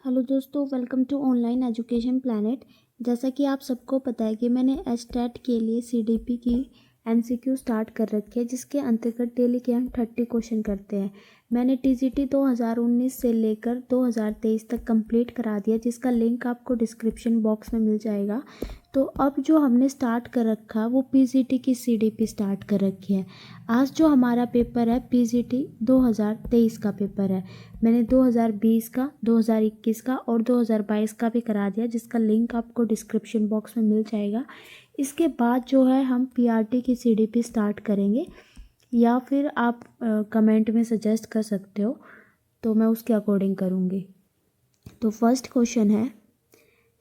Hello दोस्तों, welcome to online education planet. जैसा कि आप सबको पता है कि मैंने एचटेट के लिए सीडीपी की एमसीक्यू स्टार्ट कर रखी है, जिसके अंतर्गत डेली के हम 30 क्वेश्चन करते हैं। मैंने टीजीटी 2019 से लेकर 2023 तक कंप्लीट करा दिया, जिसका लिंक आपको डिस्क्रिप्शन बॉक्स में मिल जाएगा। तो अब जो हमने स्टार्ट कर रखा वो पीजीटी की सीडीपी स्टार्ट कर रखी है। आज जो हमारा पेपर है पीजीटी 2023 का पेपर है। मैंने 2020 का, 2021 का और 2022 का भी करा दिया, जिसका लिंक आपको डिस्क्रिप्शन बॉक्स में मिल जाएगा। इसके बाद जो है हम पीआरटी की सीडीपी स्टार्ट करेंगे, या फिर आप कमेंट में सजेस्ट कर सकते हो, तो मैं उसके अकॉर्डिंग करूँगी। तो फर्स्ट क्वेश्चन है,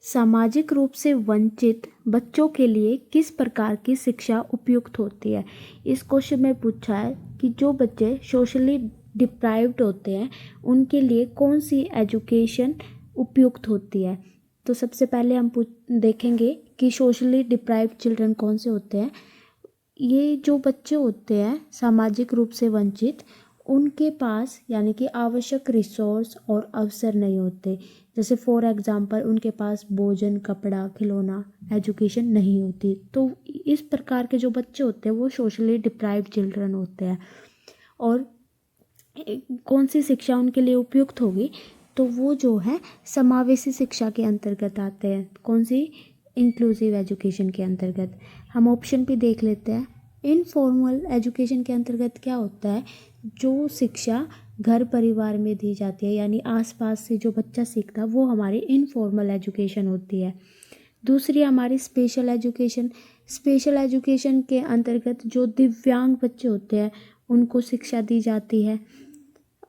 सामाजिक रूप से वंचित बच्चों के लिए किस प्रकार की शिक्षा उपयुक्त होती है। इस क्वेश्चन में पूछा है कि जो बच्चे सोशली डिप्राइव्ड होते हैं उनके लिए कौन सी एजुकेशन उपयुक्त होती है। तो सबसे पहले हम देखेंगे कि सोशली डिप्राइव्ड चिल्ड्रन कौन से होते हैं। ये जो बच्चे होते हैं सामाजिक रूप से वंचित, उनके पास यानी कि आवश्यक रिसोर्स और अवसर नहीं होते। जैसे फॉर एग्जांपल उनके पास भोजन, कपड़ा, खिलौना, एजुकेशन नहीं होती। तो इस प्रकार के जो बच्चे होते हैं वो सोशली डिप्राइव्ड चिल्ड्रन होते हैं। और कौन सी शिक्षा उनके लिए उपयुक्त होगी, तो वो जो है समावेशी शिक्षा के अंतर्गत आते हैं। कौन सी? इंक्लूसिव एजुकेशन के अंतर्गत। हम ऑप्शन भी देख लेते हैं। इनफॉर्मल एजुकेशन के अंतर्गत क्या होता है, जो शिक्षा घर परिवार में दी जाती है, यानी आसपास से जो बच्चा सीखता है वो हमारी इनफॉर्मल एजुकेशन होती है। दूसरी हमारी स्पेशल एजुकेशन। स्पेशल एजुकेशन के अंतर्गत जो दिव्यांग बच्चे होते हैं उनको शिक्षा दी जाती है।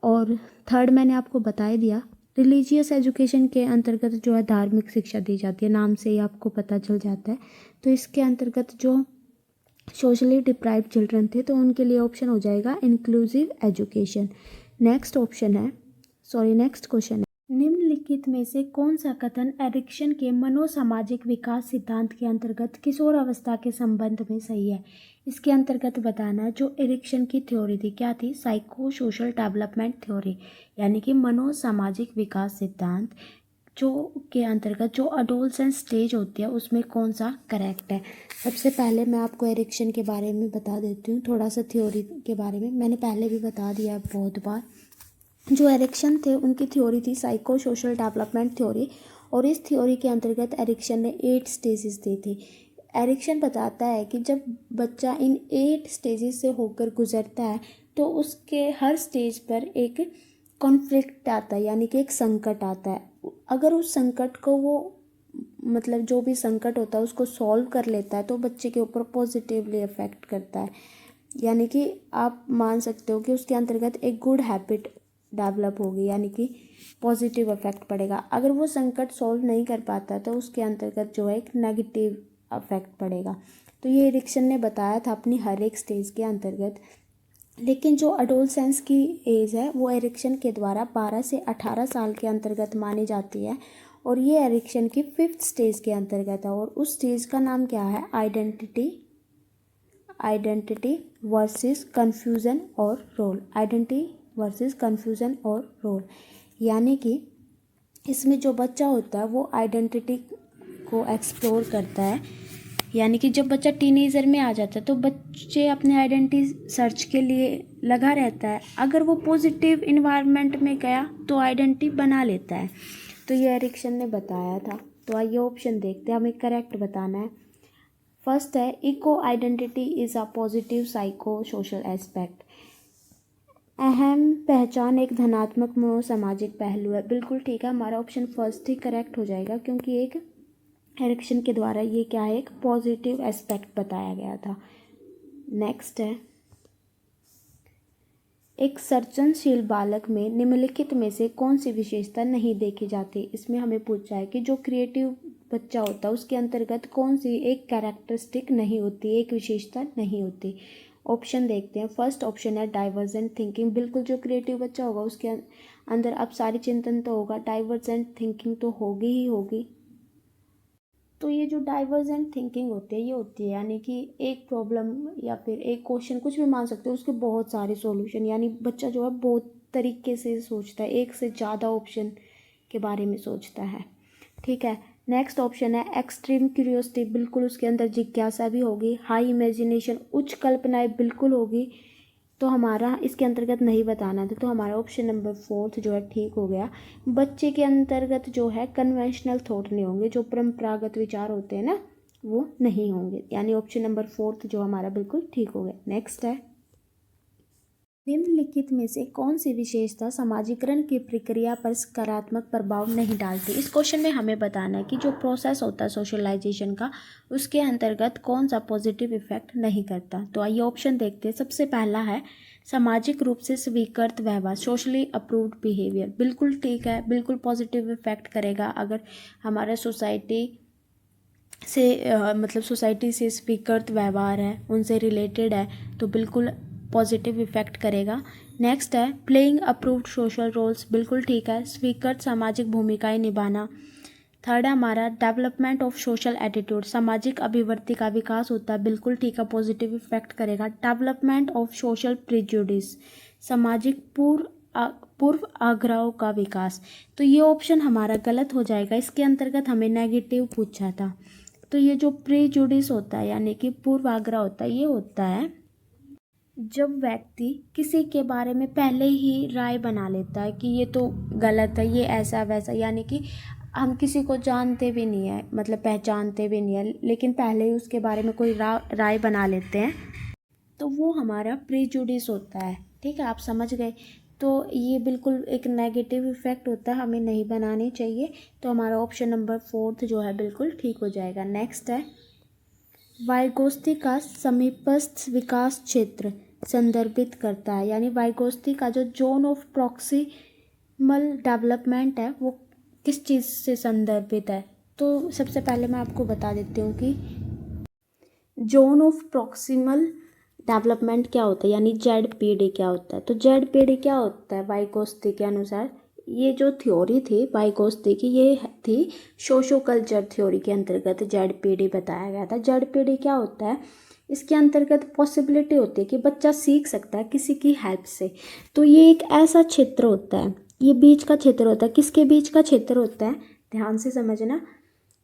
और थर्ड मैंने आपको बता ही दिया, रिलीजियस एजुकेशन के अंतर्गत जो है धार्मिक शिक्षा दी जाती है, नाम से ही आपको पता चल जाता है। तो इसके अंतर्गत जो सोशली डिप्राइव्ड चिल्ड्रन थे तो उनके लिए ऑप्शन हो जाएगा इंक्लूसिव एजुकेशन। नेक्स्ट क्वेश्चन है, निम्नलिखित में से कौन सा कथन एरिक्सन के मनोसामाजिक विकास सिद्धांत के अंतर्गत किशोर अवस्था के संबंध में सही है। इसके अंतर्गत बताना है जो एरिक्सन की थ्योरी थी, क्या थी? साइको सोशल डेवलपमेंट थ्योरी, यानी कि मनोसामाजिक विकास सिद्धांत जो के अंतर्गत जो अडोलसेंस स्टेज होती है उसमें कौन सा करेक्ट है। सबसे पहले मैं आपको एरिक्सन के बारे में बता देती हूँ, थोड़ा सा थ्योरी के बारे में मैंने पहले भी बता दिया है बहुत बार। जो एरिक्सन थे उनकी थ्योरी थी साइको सोशल डेवलपमेंट थ्योरी, और इस थ्योरी के अंतर्गत एरिक्सन ने 8 स्टेजेस दी थी। एरिक्सन बताता है कि जब बच्चा इन 8 स्टेजेस से होकर गुजरता है तो उसके हर स्टेज पर एक कॉन्फ्लिक्ट आता है, यानी कि एक संकट आता है। अगर उस संकट को वो मतलब जो भी संकट होता है उसको सॉल्व कर लेता है तो बच्चे के ऊपर पॉजिटिवली इफेक्ट करता है, यानी कि आप मान सकते हो कि उसके अंतर्गत एक गुड हैबिट डेवलप होगी, यानी कि पॉजिटिव इफेक्ट पड़ेगा। अगर वो संकट सॉल्व नहीं कर पाता तो उसके अंतर्गत जो है एक नेगेटिव इफेक्ट पड़ेगा। तो ये एरिक्सन ने बताया था अपनी हर एक स्टेज के अंतर्गत। लेकिन जो अडोलसेंस की एज है वो एरिक्सन के द्वारा 12 से 18 साल के अंतर्गत मानी जाती है, और ये एरिक्सन की 5th स्टेज के अंतर्गत है। और उस स्टेज का नाम क्या है? आइडेंटिटी वर्सेस कन्फ्यूज़न और रोल। आइडेंटिटी वर्सेस कन्फ्यूज़न और रोल, यानी कि इसमें जो बच्चा होता है वो आइडेंटिटी को एक्सप्लोर करता है। यानी कि जब बच्चा टीनेजर में आ जाता है तो बच्चे अपने आइडेंटिटी सर्च के लिए लगा रहता है। अगर वो पॉजिटिव इन्वायरमेंट में गया तो आइडेंटिटी बना लेता है। तो ये एरिक्सन ने बताया था। तो आइए ऑप्शन देखते हैं, हमें करेक्ट बताना है। फर्स्ट है ego identity is a positive psycho social aspect. अहम पहचान एक धनात्मक मनोसामाजिक पहलू है। बिल्कुल ठीक है, हमारा ऑप्शन फर्स्ट ही करेक्ट हो जाएगा, क्योंकि एक एरिक्सन के द्वारा ये क्या है, एक पॉजिटिव एस्पेक्ट बताया गया था। नेक्स्ट है, एक सर्जनशील बालक में निम्नलिखित में से कौन सी विशेषता नहीं देखी जाती। इसमें हमें पूछा है कि जो क्रिएटिव बच्चा होता है उसके अंतर्गत कौन सी एक कैरेक्टरिस्टिक नहीं होती, एक विशेषता नहीं होती। ऑप्शन देखते हैं। फर्स्ट ऑप्शन है डाइवर्जेंट थिंकिंग। बिल्कुल, जो क्रिएटिव बच्चा होगा उसके अंदर अब सारी चिंतन तो होगा, डाइवर्जेंट थिंकिंग तो होगी ही होगी। तो ये जो डाइवर्जेंट थिंकिंग होती है ये होती है, यानी कि एक प्रॉब्लम या फिर एक क्वेश्चन कुछ भी मान सकते हो, उसके बहुत सारे सॉल्यूशन, यानी बच्चा जो है बहुत तरीके से सोचता है, एक से ज़्यादा ऑप्शन के बारे में सोचता है। ठीक है, नेक्स्ट ऑप्शन है एक्सट्रीम क्यूरियोसिटी, बिल्कुल उसके अंदर जिज्ञासा भी होगी। हाई इमेजिनेशन, उच्च कल्पनाएं बिल्कुल होगी। तो हमारा इसके अंतर्गत नहीं बताना था, तो हमारा ऑप्शन नंबर 4 जो है ठीक हो गया। बच्चे के अंतर्गत जो है कन्वेंशनल थॉट नहीं होंगे, जो परंपरागत विचार होते हैं ना वो नहीं होंगे, यानी ऑप्शन नंबर 4 जो हमारा बिल्कुल ठीक हो गया। नेक्स्ट है निम्नलिखित में से कौन सी विशेषता समाजीकरण की प्रक्रिया पर सकारात्मक प्रभाव नहीं डालती। इस क्वेश्चन में हमें बताना है कि जो प्रोसेस होता है सोशलाइजेशन का, उसके अंतर्गत कौन सा पॉजिटिव इफेक्ट नहीं करता। तो आइए ऑप्शन देखते हैं। सबसे पहला है सामाजिक रूप से स्वीकृत व्यवहार, सोशली अप्रूव्ड बिहेवियर, बिल्कुल ठीक है, बिल्कुल पॉजिटिव इफेक्ट करेगा। अगर हमारा सोसाइटी से मतलब सोसाइटी से स्वीकृत व्यवहार है, उनसे रिलेटेड है, तो बिल्कुल पॉजिटिव इफेक्ट करेगा। नेक्स्ट है प्लेइंग अप्रूव्ड सोशल रोल्स, बिल्कुल ठीक है, स्वीकृत सामाजिक भूमिकाएं निभाना। थर्ड है हमारा डेवलपमेंट ऑफ सोशल एटीट्यूड, सामाजिक अभिवृत्ति का विकास होता है, बिल्कुल ठीक है, पॉजिटिव इफेक्ट करेगा। डेवलपमेंट ऑफ सोशल प्रिजुडिस, सामाजिक पूर्व आग्रहों का विकास। तो ये ऑप्शन हमारा गलत हो जाएगा, इसके अंतर्गत हमें नेगेटिव पूछा था। तो ये जो प्रीजुडिस होता है यानी कि पूर्वाग्रह होता है, ये होता है जब व्यक्ति किसी के बारे में पहले ही राय बना लेता है कि ये तो गलत है, ये ऐसा वैसा, यानी कि हम किसी को जानते भी नहीं है, मतलब पहचानते भी नहीं है, लेकिन पहले ही उसके बारे में कोई राय बना लेते हैं, तो वो हमारा प्रीजुडिस होता है। ठीक है, आप समझ गए। तो ये बिल्कुल एक नेगेटिव इफेक्ट होता है, हमें नहीं बनानी चाहिए। तो हमारा ऑप्शन नंबर 4 जो है बिल्कुल ठीक हो जाएगा। नेक्स्ट है वाइगोत्स्की का समीपस्थ विकास क्षेत्र संदर्भित करता है, यानी वाइगोत्स्की का जो जोन ऑफ प्रॉक्सिमल डेवलपमेंट है वो किस चीज़ से संदर्भित है। तो सबसे पहले मैं आपको बता देती हूँ कि जोन ऑफ प्रॉक्सिमल डेवलपमेंट क्या होता है, यानी ZPD क्या होता है। तो ZPD क्या होता है वाइगोत्स्की के अनुसार, ये जो थ्योरी थी वाइगोत्स्की की, ये थी सोशो कल्चर थ्योरी के अंतर्गत ZPD बताया गया था। ZPD क्या होता है, इसके अंतर्गत पॉसिबिलिटी होती है कि बच्चा सीख सकता है किसी की हेल्प से। तो ये एक ऐसा क्षेत्र होता है, ये बीच का क्षेत्र होता है। किसके बीच का क्षेत्र होता है, ध्यान से समझना।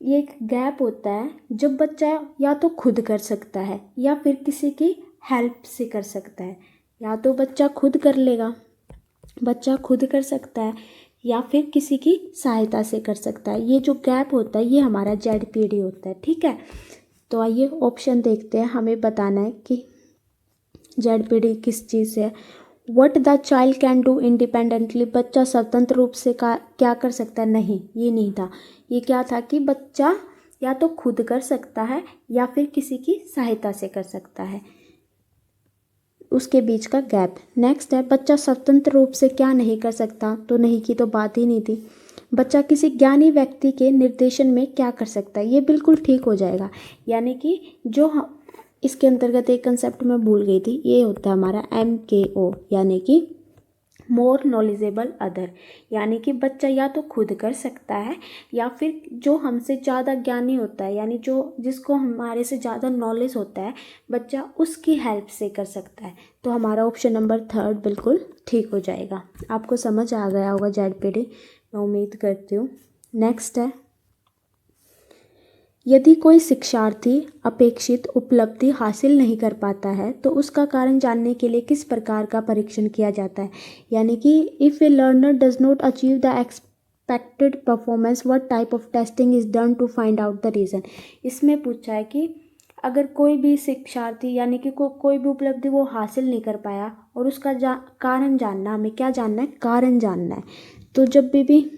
ये एक गैप होता है जब बच्चा या तो खुद कर सकता है या फिर किसी की हेल्प से कर सकता है। या तो बच्चा खुद कर लेगा, बच्चा खुद कर सकता है, या फिर किसी की सहायता से कर सकता है। ये जो गैप होता है ये हमारा ZPD होता है। ठीक है, तो आइए ऑप्शन देखते हैं। हमें बताना है कि ZPD किस चीज़ से है। What the child can do independently, बच्चा स्वतंत्र रूप से क्या कर सकता है, नहीं, ये नहीं था। ये क्या था कि बच्चा या तो खुद कर सकता है या फिर किसी की सहायता से कर सकता है, उसके बीच का गैप। नेक्स्ट है बच्चा स्वतंत्र रूप से क्या नहीं कर सकता, तो नहीं की तो बात ही नहीं थी। बच्चा किसी ज्ञानी व्यक्ति के निर्देशन में क्या कर सकता है, ये बिल्कुल ठीक हो जाएगा। यानी कि जो इसके अंतर्गत एक कंसेप्ट मैं भूल गई थी, ये होता है हमारा MKO, यानी कि मोर नॉलेजेबल अदर, यानी कि बच्चा या तो खुद कर सकता है या फिर जो हमसे ज़्यादा ज्ञानी होता है, यानी जिसको हमारे से ज़्यादा नॉलेज होता है, बच्चा उसकी हेल्प से कर सकता है। तो हमारा ऑप्शन नंबर 3 बिल्कुल ठीक हो जाएगा। आपको समझ आ गया होगा ZPD, मैं उम्मीद करती हूँ। नेक्स्ट है यदि कोई शिक्षार्थी अपेक्षित उपलब्धि हासिल नहीं कर पाता है तो उसका कारण जानने के लिए किस प्रकार का परीक्षण किया जाता है। यानी कि if a learner does not achieve the expected performance what type of testing is done to find out the reason. इसमें पूछा है कि अगर कोई भी शिक्षार्थी यानी कि कोई भी उपलब्धि वो हासिल नहीं कर पाया और उसका कारण जानना, हमें क्या जानना है, कारण जानना है। तो जब भी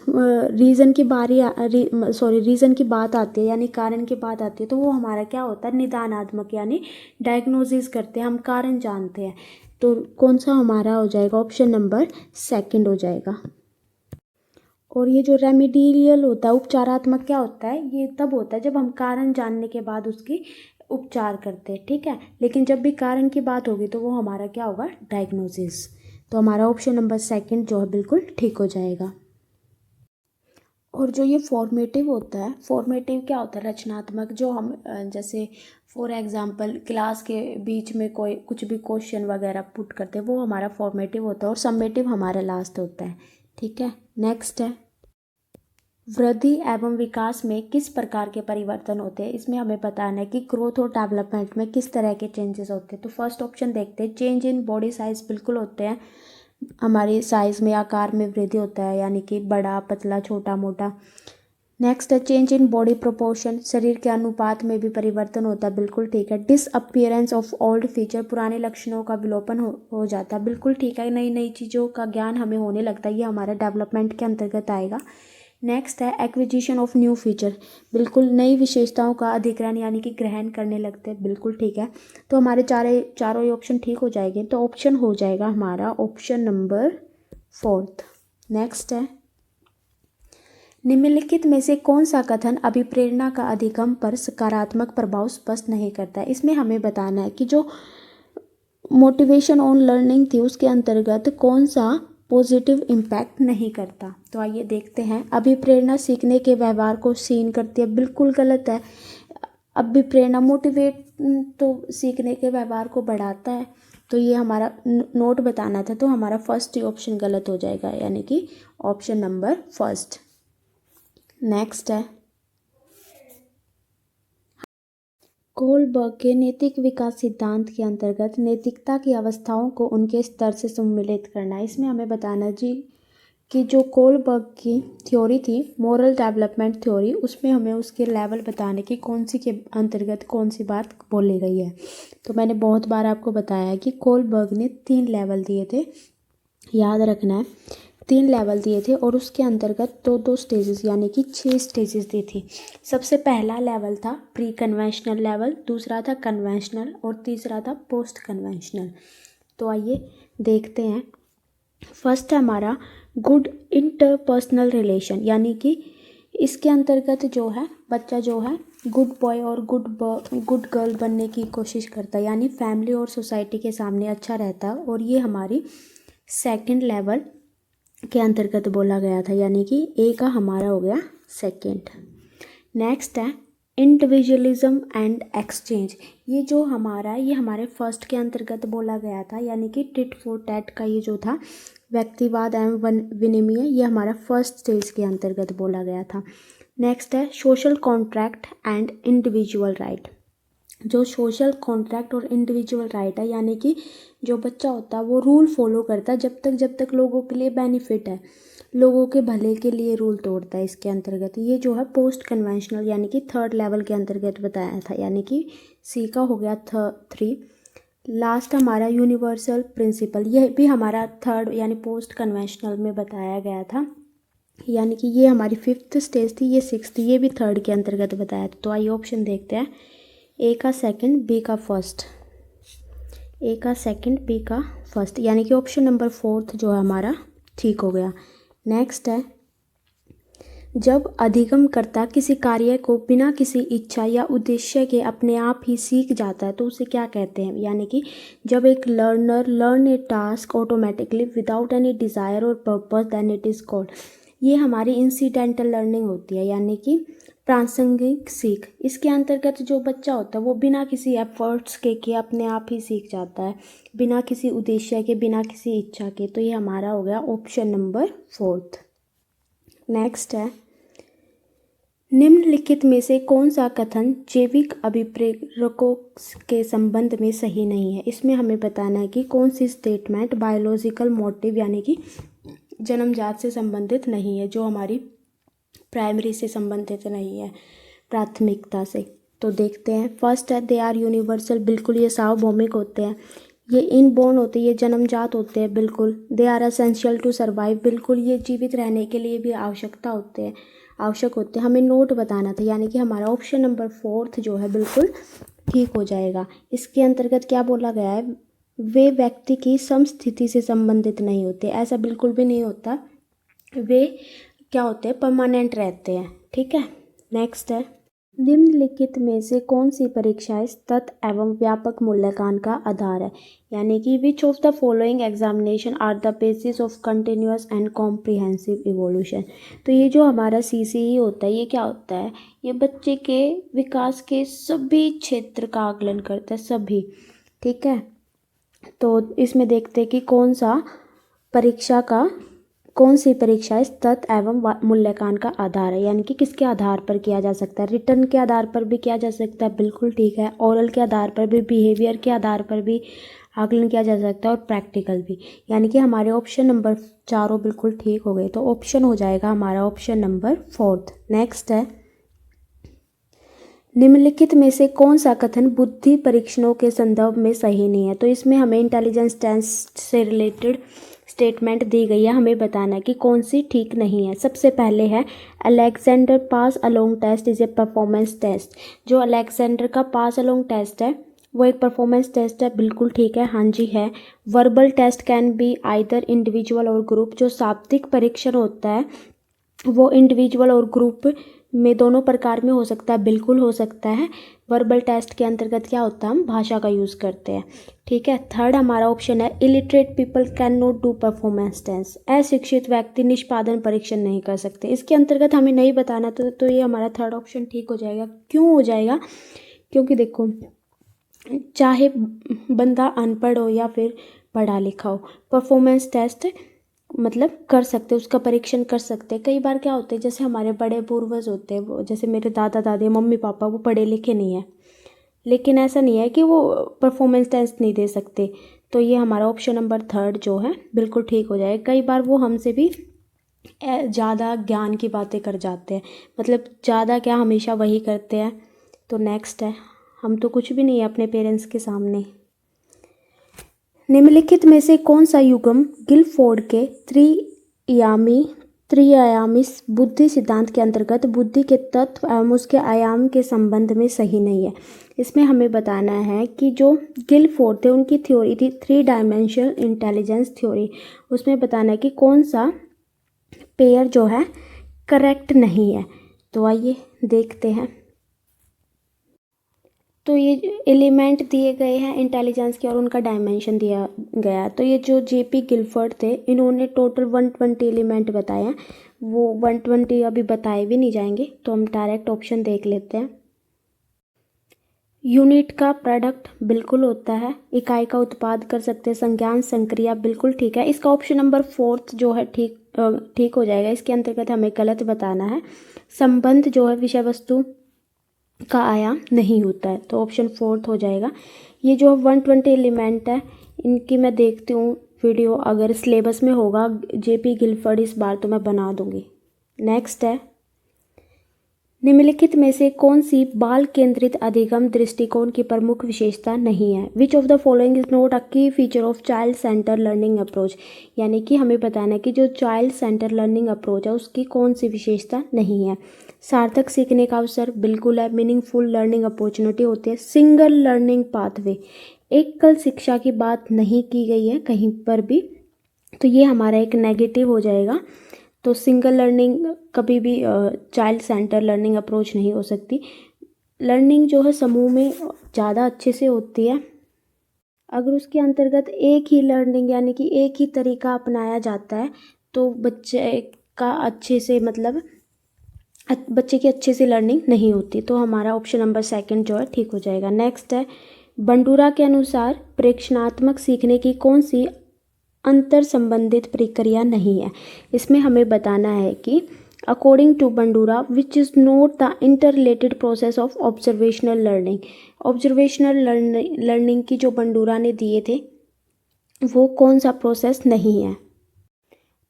रीज़न की बात आती है, यानी कारण की बात आती है, तो वो हमारा क्या होता है, निदानात्मक, यानी डायग्नोसिस करते हैं, हम कारण जानते हैं। तो कौन सा हमारा हो जाएगा, ऑप्शन नंबर 2 हो जाएगा। और ये जो रेमेडियल होता है, उपचारात्मक, क्या होता है, ये तब होता है जब हम कारण जानने के बाद उसकी उपचार करते हैं। ठीक है, लेकिन जब भी कारण की बात होगी तो वो हमारा क्या होगा, डायग्नोसिस। तो हमारा ऑप्शन नंबर 2 जो है बिल्कुल ठीक हो जाएगा। और जो ये फॉर्मेटिव होता है, फॉर्मेटिव क्या होता है, रचनात्मक, जो हम जैसे फॉर एग्जांपल क्लास के बीच में कोई कुछ भी क्वेश्चन वगैरह पुट करते हैं, वो हमारा फॉर्मेटिव होता है। और समेटिव हमारा लास्ट होता है। ठीक है। नेक्स्ट है, वृद्धि एवं विकास में किस प्रकार के परिवर्तन होते हैं। इसमें हमें बताना है कि ग्रोथ और डेवलपमेंट में किस तरह के चेंजेस होते हैं। तो फर्स्ट ऑप्शन देखते हैं, चेंज इन बॉडी साइज बिल्कुल होते हैं, हमारी साइज में आकार में वृद्धि होता है, यानी कि बड़ा पतला छोटा मोटा। नेक्स्ट है, चेंज इन बॉडी प्रोपोर्शन, शरीर के अनुपात में भी परिवर्तन होता है, बिल्कुल ठीक है। डिसअपियरेंस ऑफ ओल्ड फीचर, पुराने लक्षणों का विलोपन हो जाता है, बिल्कुल ठीक है। नई नई चीज़ों का ज्ञान हमें होने लगता है, ये हमारा डेवलपमेंट के अंतर्गत आएगा। नेक्स्ट है, एक्विजिशन ऑफ न्यू फीचर, बिल्कुल नई विशेषताओं का अधिग्रहण यानी कि ग्रहण करने लगते हैं, बिल्कुल ठीक है। तो हमारे चारों ही ऑप्शन ठीक हो जाएंगे। तो ऑप्शन हो जाएगा हमारा ऑप्शन नंबर 4। नेक्स्ट है, निम्नलिखित में से कौन सा कथन अभिप्रेरणा का अधिगम पर सकारात्मक प्रभाव स्पष्ट नहीं करता है। इसमें हमें बताना है कि जो मोटिवेशन ऑन लर्निंग थी उसके अंतर्गत कौन सा पॉजिटिव इम्पैक्ट नहीं करता। तो आइए देखते हैं, अभिप्रेरणा सीखने के व्यवहार को क्षीण करती है, बिल्कुल गलत है। अभिप्रेरणा मोटिवेट तो सीखने के व्यवहार को बढ़ाता है। तो ये हमारा नोट बताना था, तो हमारा फर्स्ट ही ऑप्शन गलत हो जाएगा, यानी कि ऑप्शन नंबर 1। नेक्स्ट है, कोहलबर्ग के नैतिक विकास सिद्धांत के अंतर्गत नैतिकता की अवस्थाओं को उनके स्तर से सम्मिलित करना। इसमें हमें बताना जी कि जो कोहलबर्ग की थ्योरी थी, मोरल डेवलपमेंट थ्योरी, उसमें हमें उसके लेवल बताने की कौन सी के अंतर्गत कौन सी बात बोली गई है। तो मैंने बहुत बार आपको बताया कि कोहलबर्ग ने 3 लेवल दिए थे, याद रखना है, 3 लेवल दिए थे और उसके अंतर्गत 2-2 स्टेजेस यानी कि 6 स्टेजेस दी थी। सबसे पहला लेवल था प्री कन्वेंशनल लेवल, दूसरा था कन्वेंशनल और तीसरा था पोस्ट कन्वेंशनल। तो आइए देखते हैं। फर्स्ट है हमारा गुड इंटरपर्सनल रिलेशन, यानी कि इसके अंतर्गत जो है बच्चा जो है गुड बॉय और गुड गर्ल बनने की कोशिश करता है, यानी फैमिली और सोसाइटी के सामने अच्छा रहता है, और ये हमारी सेकंड लेवल के अंतर्गत बोला गया था, यानी कि ए का हमारा हो गया सेकंड। नेक्स्ट है इंडिविजुअलिज्म एंड एक्सचेंज, ये जो हमारा ये हमारे फर्स्ट के अंतर्गत बोला गया था, यानी कि टिट फॉर टैट का ये जो था व्यक्तिवाद एवं विनिमय, ये हमारा फर्स्ट स्टेज के अंतर्गत बोला गया था। नेक्स्ट है social contract and individual right, जो सोशल कॉन्ट्रैक्ट और इंडिविजुअल राइट है, यानी कि जो बच्चा होता है वो रूल फॉलो करता है जब तक लोगों के लिए बेनिफिट है, लोगों के भले के लिए रूल तोड़ता है। इसके अंतर्गत ये जो है पोस्ट कन्वेंशनल यानी कि 3rd लेवल के अंतर्गत बताया था, यानी कि सी का हो गया 3। लास्ट हमारा यूनिवर्सल प्रिंसिपल, यह भी हमारा 3rd यानी पोस्ट कन्वेंशनल में बताया गया था, यानी कि ये हमारी 5th स्टेज थी, ये 6th, ये भी 3rd के अंतर्गत बताया था। तो आइए ऑप्शन देखते हैं, ए का सेकंड, बी का फर्स्ट, ए का सेकंड, बी का फर्स्ट, यानी कि ऑप्शन नंबर 4 जो है हमारा ठीक हो गया। नेक्स्ट है, जब अधिगमकर्ता किसी कार्य को बिना किसी इच्छा या उद्देश्य के अपने आप ही सीख जाता है तो उसे क्या कहते हैं। यानी कि जब एक learner learn a task automatically without any desire और purpose then it is called, ये हमारी इंसिडेंटल लर्निंग होती है, यानी कि प्रासंगिक सीख। इसके अंतर्गत जो बच्चा होता है वो बिना किसी एफर्ट्स के अपने आप ही सीख जाता है, बिना किसी उद्देश्य के, बिना किसी इच्छा के। तो ये हमारा हो गया ऑप्शन नंबर 4। नेक्स्ट है, निम्नलिखित में से कौन सा कथन जैविक अभिप्रेरकों के संबंध में सही नहीं है। इसमें हमें बताना है कि कौन सी स्टेटमेंट बायोलॉजिकल मोटिव यानी कि जन्मजात से संबंधित नहीं है, जो हमारी प्राइमरी से संबंधित नहीं है, प्राथमिकता से। तो देखते हैं, फर्स्ट है दे आर यूनिवर्सल, बिल्कुल ये सार्वभौमिक होते हैं। ये इनबोर्न होते हैं, ये जन्मजात होते हैं, बिल्कुल। They are essential to survive, बिल्कुल ये जीवित रहने के लिए भी आवश्यक होते हैं। हमें नोट बताना था, यानी कि हमारा ऑप्शन नंबर 4 जो है बिल्कुल ठीक हो जाएगा। इसके अंतर्गत क्या बोला गया है, वे व्यक्ति की समस्थिति से संबंधित नहीं होते, ऐसा बिल्कुल भी नहीं होता, वे क्या होते हैं, परमानेंट रहते हैं, ठीक है। नेक्स्ट है, निम्नलिखित में से कौन सी परीक्षाएं तत्व एवं व्यापक मूल्यांकन का आधार है। यानी कि which of the following examination are the basis of continuous and comprehensive evaluation. तो ये जो हमारा CCE होता है, ये क्या होता है, ये बच्चे के विकास के सभी क्षेत्र का आकलन करता है, सभी, ठीक है। तो इसमें देखते हैं कि कौन सा परीक्षा का कौन सी परीक्षा इस तथ्य एवं मूल्यांकन का आधार है, यानी कि किसके आधार पर किया जा सकता है। रिटर्न के आधार पर भी किया जा सकता है, बिल्कुल ठीक है। ओरल के आधार पर भी, बिहेवियर के आधार पर भी आकलन किया जा सकता है और प्रैक्टिकल भी, यानी कि हमारे ऑप्शन नंबर चारों बिल्कुल ठीक हो गए। तो ऑप्शन हो जाएगा हमारा ऑप्शन नंबर 4। नेक्स्ट है, निम्नलिखित में से कौन सा कथन बुद्धि परीक्षणों के संदर्भ में सही नहीं है। तो इसमें हमें इंटेलिजेंस टेस्ट से रिलेटेड स्टेटमेंट दी गई है, हमें बताना है कि कौन सी ठीक नहीं है। सबसे पहले है Alexander pass along test is a performance test. जो अलेक्जेंडर का पास अलोंग टेस्ट है वो एक परफॉर्मेंस टेस्ट है, बिल्कुल ठीक है, हाँ जी है। Verbal test can be either individual और ग्रुप। जो शाब्दिक परीक्षण होता है वो इंडिविजुअल और ग्रुप में दोनों प्रकार में हो सकता है, बिल्कुल हो सकता है। वर्बल टेस्ट के अंतर्गत क्या होता है, हम भाषा का यूज़ करते हैं, ठीक है। थर्ड हमारा ऑप्शन है illiterate people can not do performance test. अशिक्षित व्यक्ति निष्पादन परीक्षण नहीं कर सकते। इसके अंतर्गत हमें नहीं बताना तो ये हमारा थर्ड ऑप्शन ठीक हो जाएगा। क्यों हो जाएगा, क्योंकि देखो चाहे बंदा अनपढ़ हो या फिर पढ़ा लिखा हो, परफॉर्मेंस टेस्ट मतलब कर सकते, उसका परीक्षण कर सकते। कई बार क्या होते हैं, जैसे हमारे बड़े पूर्वज होते हैं, वो जैसे मेरे दादा दादी मम्मी पापा, वो पढ़े लिखे नहीं है, लेकिन ऐसा नहीं है कि वो परफॉर्मेंस टेस्ट नहीं दे सकते। तो ये हमारा ऑप्शन नंबर 3 जो है बिल्कुल ठीक हो जाएगा। कई बार वो हमसे भी ज़्यादा ज्ञान की बातें कर जाते हैं, मतलब ज़्यादा क्या, हमेशा वही करते हैं। तो नेक्स्ट है, हम तो कुछ भी नहीं है अपने पेरेंट्स के सामने। निम्नलिखित में से कौन सा युग्म गिलफोर्ड के त्रिआयामी बुद्धि सिद्धांत के अंतर्गत बुद्धि के तत्व एवं उसके आयाम के संबंध में सही नहीं है। इसमें हमें बताना है कि जो गिलफोर्ड थे उनकी थ्योरी थी 3 डायमेंशनल इंटेलिजेंस थ्योरी। उसमें बताना है कि कौन सा पेयर जो है करेक्ट नहीं है। तो आइए देखते हैं। तो ये एलिमेंट दिए गए हैं इंटेलिजेंस के और उनका डायमेंशन दिया गया है। तो ये जो जेपी गिलफोर्ड थे, इन्होंने टोटल 120 एलिमेंट बताए हैं। वो 120 अभी बताए भी नहीं जाएंगे, तो हम डायरेक्ट ऑप्शन देख लेते हैं। यूनिट का प्रोडक्ट बिल्कुल होता है, इकाई का उत्पाद कर सकते हैं, संज्ञान संक्रिया बिल्कुल ठीक है। इसका ऑप्शन नंबर 4 जो है ठीक हो जाएगा। इसके अंतर्गत हमें गलत बताना है। संबंध जो है विषय वस्तु का आयाम नहीं होता है, तो ऑप्शन 4 हो जाएगा। ये जो 120 एलिमेंट है, इनकी मैं देखती हूँ वीडियो, अगर सिलेबस में होगा जेपी गिलफोर्ड इस बार तो मैं बना दूँगी। नेक्स्ट है, निम्नलिखित में से कौन सी बाल केंद्रित अधिगम दृष्टिकोण की प्रमुख विशेषता नहीं है। Which of the following is not a key feature of child centre learning approach. यानी कि हमें बताना है कि जो चाइल्ड सेंटर लर्निंग अप्रोच है उसकी कौन सी विशेषता नहीं है। सार्थक सीखने का अवसर बिल्कुल है, मीनिंगफुल लर्निंग अपॉर्चुनिटी होती है, सिंगल लर्निंग पाथवे, एकल शिक्षा की बात नहीं की गई है कहीं पर भी, तो ये हमारा एक नेगेटिव हो जाएगा। तो सिंगल लर्निंग कभी भी चाइल्ड सेंटर लर्निंग अप्रोच नहीं हो सकती। लर्निंग जो है समूह में ज़्यादा अच्छे से होती है अगर उसके अंतर्गत एक ही लर्निंग यानी कि एक ही तरीका अपनाया जाता है, तो बच्चे का अच्छे से मतलब बच्चे की अच्छे से लर्निंग नहीं होती। तो हमारा ऑप्शन नंबर 2 जो है ठीक हो जाएगा। नेक्स्ट है, बंडूरा के अनुसार प्रेक्षणात्मक सीखने की कौन सी अंतर संबंधित प्रक्रिया नहीं है। इसमें हमें बताना है कि according to Bandura which is not the interrelated process of observational learning. Observational learning की जो बंडूरा ने दिए थे वो कौन सा प्रोसेस नहीं है।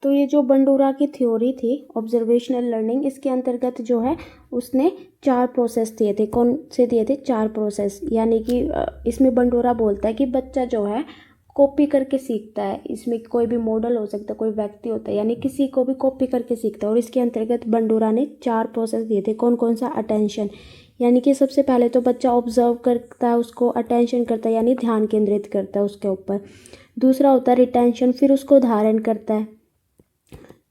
तो ये जो बंडूरा की थ्योरी थी ऑब्जर्वेशनल लर्निंग, इसके अंतर्गत जो है उसने 4 प्रोसेस दिए थे। कौन से दिए थे? 4 प्रोसेस। यानी कि इसमें बंडूरा बोलता है कि बच्चा जो है कॉपी करके सीखता है। इसमें कोई भी मॉडल हो सकता है, कोई व्यक्ति होता है, यानी किसी को भी कॉपी करके सीखता है। और इसके अंतर्गत बंडूरा ने 4 प्रोसेस दिए थे। कौन कौन सा? अटेंशन, यानी कि सबसे पहले तो बच्चा ऑब्जर्व करता है, उसको अटेंशन करता है यानी ध्यान केंद्रित करता है उसके ऊपर। दूसरा होता है रिटेंशन, फिर उसको धारण करता है,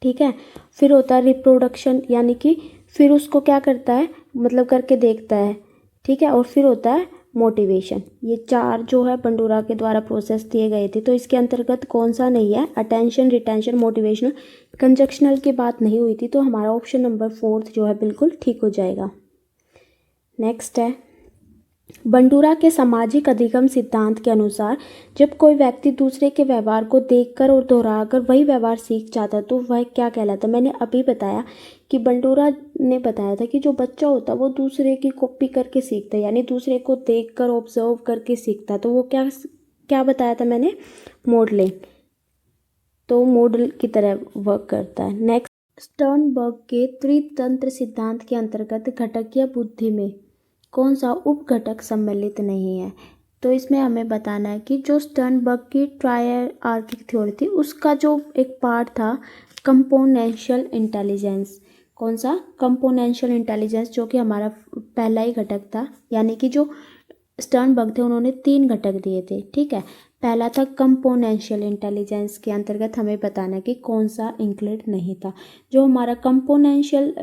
ठीक है। फिर होता है रिप्रोडक्शन, यानी कि फिर उसको क्या करता है, मतलब करके देखता है, ठीक है। और फिर होता है मोटिवेशन। ये 4 जो है बंडूरा के द्वारा प्रोसेस दिए गए थे। तो इसके अंतर्गत कौन सा नहीं है? अटेंशन, रिटेंशन, मोटिवेशनल, कंजक्शनल की बात नहीं हुई थी। तो हमारा ऑप्शन नंबर 4 जो है बिल्कुल ठीक हो जाएगा। नेक्स्ट है, बंडूरा के सामाजिक अधिगम सिद्धांत के अनुसार जब कोई व्यक्ति दूसरे के व्यवहार को देखकर और दोहराकर वही व्यवहार सीख जाता तो वह क्या कहलाता। मैंने अभी बताया कि बंडूरा ने बताया था कि जो बच्चा होता है वो दूसरे की कॉपी करके सीखता है, यानी दूसरे को देखकर ऑब्जर्व करके सीखता है। तो वो क्या क्या बताया था मैंने, मॉडलिंग, तो मॉडल की तरह वर्क करता है। नेक्स्ट, स्टर्नबर्ग के त्रितंत्र सिद्धांत के अंतर्गत घटकीय बुद्धि में कौन सा उप घटक सम्मिलित नहीं है। तो इसमें हमें बताना है कि जो स्टर्नबर्ग की ट्रायआर्किक थ्योरी थी उसका जो एक पार्ट था कंपोनेंशियल इंटेलिजेंस, कौन सा, कंपोनेंशियल इंटेलिजेंस, जो कि हमारा पहला ही घटक था। यानी कि जो स्टर्नबर्ग थे उन्होंने 3 घटक दिए थे, ठीक है। पहला था कंपोनेंशियल इंटेलिजेंस, के अंतर्गत हमें बताना कि कौन सा इंक्लूड नहीं था। जो हमारा कंपोनेंशियल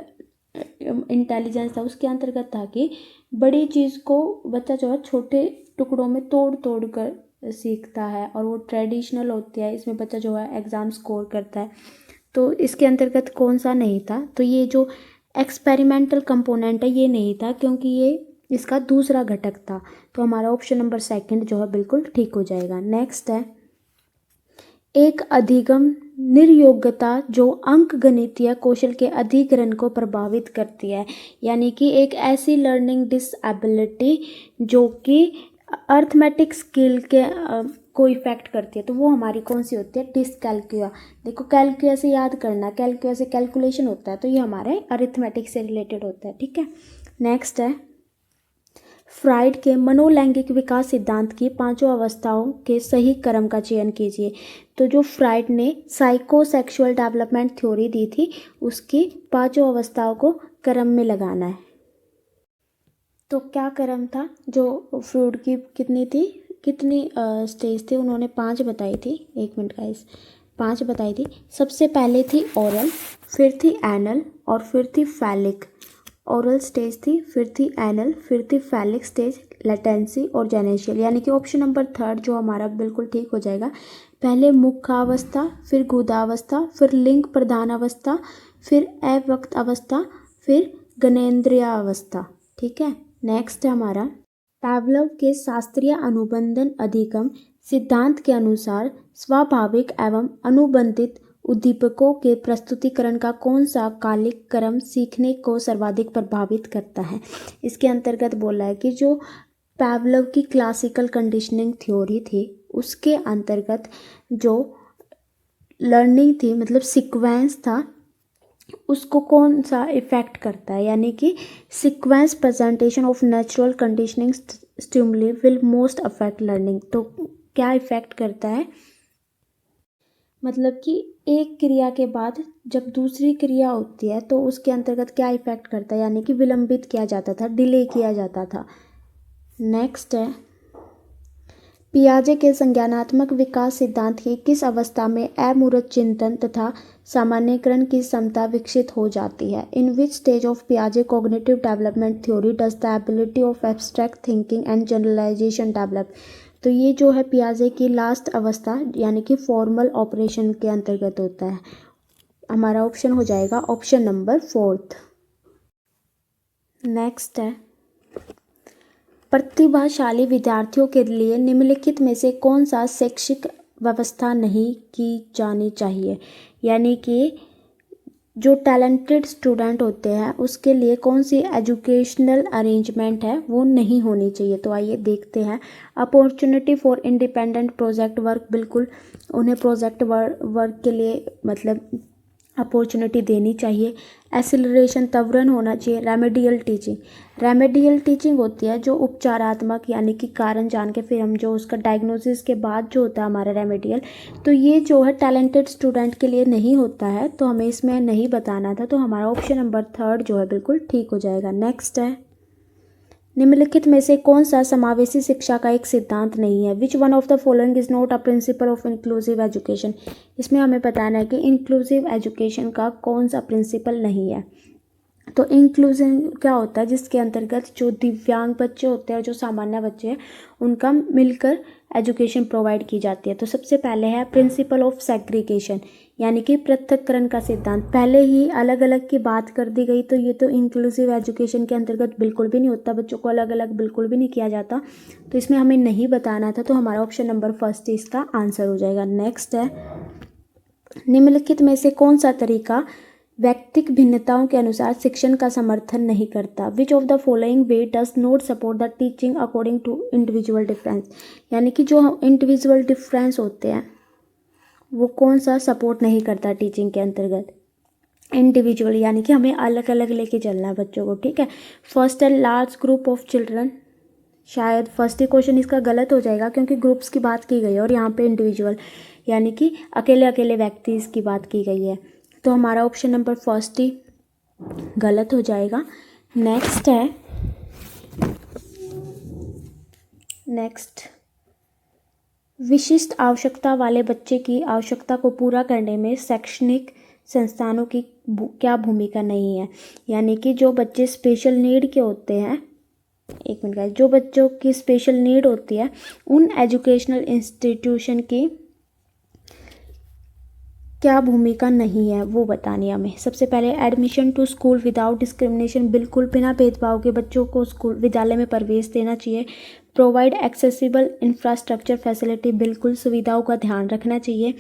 इंटेलिजेंस था उसके अंतर्गत था कि बड़ी चीज़ को बच्चा जो है छोटे टुकड़ों में तोड़ तोड़ कर सीखता है, और वो ट्रेडिशनल होती है, इसमें बच्चा जो है एग्ज़ाम स्कोर करता है। तो इसके अंतर्गत कौन सा नहीं था, तो ये जो एक्सपेरिमेंटल कंपोनेंट है ये नहीं था, क्योंकि ये इसका दूसरा घटक था। तो हमारा ऑप्शन नंबर 2 जो है बिल्कुल ठीक हो जाएगा। नेक्स्ट है, एक अधिगम निर्योग्यता जो अंक गणितीय कौशल के अधिग्रहण को प्रभावित करती है, यानी कि एक ऐसी लर्निंग डिसएबिलिटी जो कि अर्थमेटिक स्किल के को इफेक्ट करती है। तो वो हमारी कौन सी होती है, डिसकैल्कुया। देखो कैल्कुया से याद करना, कैल्कुया से कैलकुलेशन होता है, तो ये हमारे अरिथमेटिक से रिलेटेड होता है, ठीक है। नेक्स्ट है, फ्राइड के मनोलैंगिक विकास सिद्धांत की 5 अवस्थाओं के सही क्रम का चयन कीजिए। तो जो फ्राइड ने साइकोसेक्सुअल डेवलपमेंट थ्योरी दी थी उसकी 5 अवस्थाओं को क्रम में लगाना है। तो क्या क्रम था, जो फ्रूड की कितनी स्टेज थी, उन्होंने 5 बताई थी। 1 मिनट गाइस, 5 बताई थी। सबसे पहले थी ओरल, फिर थी एनल और फिर थी फैलिक। ओरल स्टेज थी, फिर थी एनल, फिर थी फैलिक स्टेज, लेटेंसी और जेनेशियल। यानी कि ऑप्शन नंबर 3 जो हमारा बिल्कुल ठीक हो जाएगा। पहले मुखावस्था, फिर गुदावस्था, फिर लिंग प्रधान अवस्था, फिर अव्यक्त अवस्था, फिर गणेन्द्रियावस्था, ठीक है। नेक्स्ट है हमारा, पावलोव के शास्त्रीय अनुबंधन अधिगम सिद्धांत के अनुसार स्वाभाविक एवं अनुबंधित उद्दीपकों के प्रस्तुतिकरण का कौन सा कालिक क्रम सीखने को सर्वाधिक प्रभावित करता है। इसके अंतर्गत बोला है कि जो पावलोव की क्लासिकल कंडीशनिंग थ्योरी थी उसके अंतर्गत जो लर्निंग थी, मतलब सीक्वेंस था, उसको कौन सा इफेक्ट करता है। यानी कि sequence presentation of natural conditioning stimuli will most affect learning. तो क्या इफेक्ट करता है, मतलब कि एक क्रिया के बाद जब दूसरी क्रिया होती है तो उसके अंतर्गत क्या इफेक्ट करता है, यानी कि विलंबित किया जाता था, डिले किया जाता था। नेक्स्ट है, पियाजे के संज्ञानात्मक विकास सिद्धांत की किस अवस्था में अमूर्त चिंतन तथा सामान्यीकरण की क्षमता विकसित हो जाती है। इन विच स्टेज ऑफ पियाजे cognitive development theory does the ability of abstract thinking and generalisation develop. तो ये जो है पियाजे की लास्ट अवस्था यानी कि फॉर्मल ऑपरेशन के अंतर्गत होता है। हमारा ऑप्शन हो जाएगा ऑप्शन नंबर 4। नेक्स्ट है, प्रतिभाशाली विद्यार्थियों के लिए निम्नलिखित में से कौन सा शैक्षिक व्यवस्था नहीं की जानी चाहिए। यानी कि जो टैलेंटेड स्टूडेंट होते हैं उसके लिए कौन सी एजुकेशनल अरेंजमेंट है वो नहीं होनी चाहिए। तो आइए देखते हैं। Opportunity for independent project work, बिल्कुल उन्हें प्रोजेक्ट वर्क के लिए मतलब अपॉर्चुनिटी देनी चाहिए। एसिलरेशन, त्वरण होना चाहिए। रेमेडियल टीचिंग होती है जो उपचारात्मक, यानी कि कारण जान के फिर हम जो उसका डायग्नोसिस के बाद जो होता है हमारा रेमेडियल, तो ये जो है टैलेंटेड स्टूडेंट के लिए नहीं होता है, तो हमें इसमें नहीं बताना था। तो हमारा ऑप्शन नंबर 3 जो है बिल्कुल ठीक हो जाएगा। नेक्स्ट है, निम्नलिखित में से कौन सा समावेशी शिक्षा का एक सिद्धांत नहीं है। Which one of the following is not a principle of inclusive education. इसमें हमें बताना है कि इंक्लूसिव एजुकेशन का कौन सा प्रिंसिपल नहीं है। तो इंक्लूजन क्या होता है, जिसके अंतर्गत जो दिव्यांग बच्चे होते हैं और जो सामान्य बच्चे हैं उनका मिलकर एजुकेशन प्रोवाइड की जाती है। तो सबसे पहले है प्रिंसिपल ऑफ सेग्रीगेशन, यानी कि पृथक्करण का सिद्धांत। पहले ही अलग अलग की बात कर दी गई, तो ये तो इंक्लूसिव एजुकेशन के अंतर्गत बिल्कुल भी नहीं होता, बच्चों को अलग अलग बिल्कुल भी नहीं किया जाता, तो इसमें हमें नहीं बताना था, तो हमारा ऑप्शन नंबर फर्स्ट इसका आंसर हो जाएगा। नेक्स्ट है, निम्नलिखित में से कौन सा तरीका व्यक्तिक भिन्नताओं के अनुसार शिक्षण का समर्थन नहीं करता? Which of the following way does not support the teaching according to individual difference? यानी कि जो इंडिविजुअल डिफरेंस होते हैं वो कौन सा सपोर्ट नहीं करता टीचिंग के अंतर्गत? इंडिविजुअल यानी कि हमें अलग अलग लेके चलना है बच्चों को, ठीक है। फर्स्ट है लार्ज ग्रुप ऑफ चिल्ड्रन। शायद फर्स्ट ही क्वेश्चन इसका गलत हो जाएगा क्योंकि ग्रुप्स की बात की गई है और यहाँ पे इंडिविजुअल यानी कि अकेले अकेले व्यक्ति की बात की गई है, तो हमारा ऑप्शन नंबर फर्स्ट ही गलत हो जाएगा। नेक्स्ट है, नेक्स्ट विशिष्ट आवश्यकता वाले बच्चे की आवश्यकता को पूरा करने में शैक्षणिक संस्थानों की क्या भूमिका नहीं है? यानी कि जो बच्चे स्पेशल नीड के होते हैं, एक मिनट का, जो बच्चों की स्पेशल नीड होती है उन एजुकेशनल इंस्टीट्यूशन की क्या भूमिका नहीं है वो बतानी है हमें। सबसे पहले admission to school without discrimination, बिल्कुल बिना भेदभाव के बच्चों को स्कूल विद्यालय में प्रवेश देना चाहिए। प्रोवाइड एक्सेसिबल इंफ्रास्ट्रक्चर फैसिलिटी, बिल्कुल सुविधाओं का ध्यान रखना चाहिए।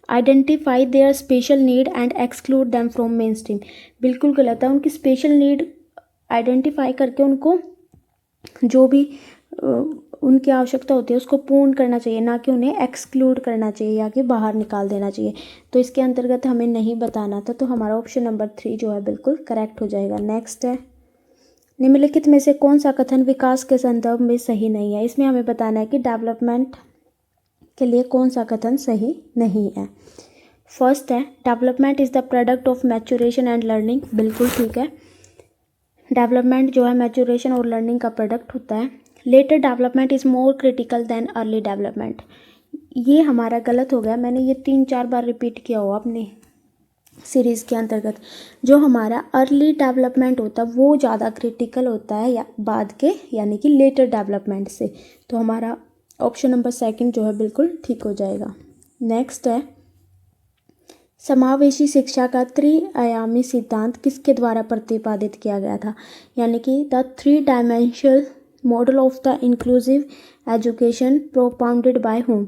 Identify their special need and exclude them from main stream, बिल्कुल गलत है। उनकी स्पेशल नीड आइडेंटिफाई करके उनको जो भी उनकी आवश्यकता होती है उसको पूर्ण करना चाहिए, ना कि उन्हें एक्सक्लूड करना चाहिए या कि बाहर निकाल देना चाहिए। तो इसके अंतर्गत हमें नहीं बताना था, तो हमारा ऑप्शन नंबर 3 जो है बिल्कुल करेक्ट हो जाएगा। नेक्स्ट है, निम्नलिखित में से कौन सा कथन विकास के संदर्भ में सही नहीं है? इसमें हमें बताना है कि डेवलपमेंट के लिए कौन सा कथन सही नहीं है। फर्स्ट है, development is the product of maturation and learning, बिल्कुल ठीक है। डेवलपमेंट जो है मैच्योरेशन और लर्निंग का प्रोडक्ट होता है। Later development is more critical than early development, ये हमारा गलत हो गया। मैंने ये 3-4 बार रिपीट किया हो अपने सीरीज़ के अंतर्गत। जो हमारा अर्ली डेवलपमेंट होता है वो ज़्यादा क्रिटिकल होता है या बाद के यानी कि लेटर डेवलपमेंट से, तो हमारा ऑप्शन नंबर सेकंड जो है बिल्कुल ठीक हो जाएगा। नेक्स्ट है, समावेशी शिक्षा का त्रिआयामी सिद्धांत किसके द्वारा प्रतिपादित किया गया था? यानी कि the 3 dimensional model of the inclusive education propounded bye home.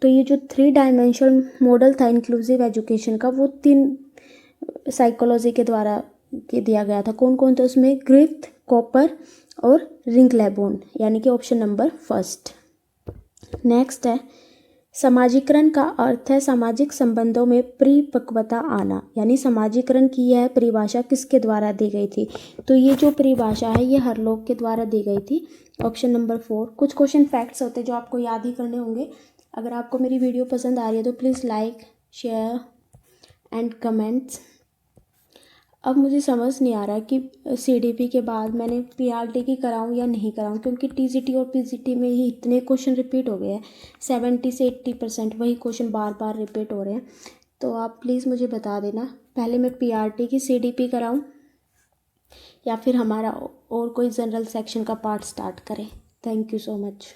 तो ये जो 3 डायमेंशनल मॉडल था इंक्लूसिव एजुकेशन का, वो 3 साइकोलॉजी के द्वारा दिया गया था। कौन कौन थे उसमें? ग्रिफ्थ, कॉपर और रिंगलैबोन, यानी कि ऑप्शन नंबर फर्स्ट। नेक्स्ट है, समाजीकरण का अर्थ है सामाजिक संबंधों में परिपक्वता आना, यानी समाजीकरण की यह परिभाषा किसके द्वारा दी गई थी? तो ये जो परिभाषा है ये हरलोक के द्वारा दी गई थी, ऑप्शन नंबर 4। कुछ क्वेश्चन फैक्ट्स होते हैं जो आपको याद ही करने होंगे। अगर आपको मेरी वीडियो पसंद आ रही है तो please like, share and comments. अब मुझे समझ नहीं आ रहा कि सीडीपी के बाद मैंने पीआरटी की कराऊं या नहीं कराऊं, क्योंकि टीजीटी और पीजीटी में ही इतने क्वेश्चन रिपीट हो गए हैं, 70 से 80% वही क्वेश्चन बार बार रिपीट हो रहे हैं। तो आप प्लीज़ मुझे बता देना, पहले मैं पीआरटी की सीडीपी कराऊं या फिर हमारा और कोई जनरल सेक्शन का पार्ट स्टार्ट करें। Thank you so much.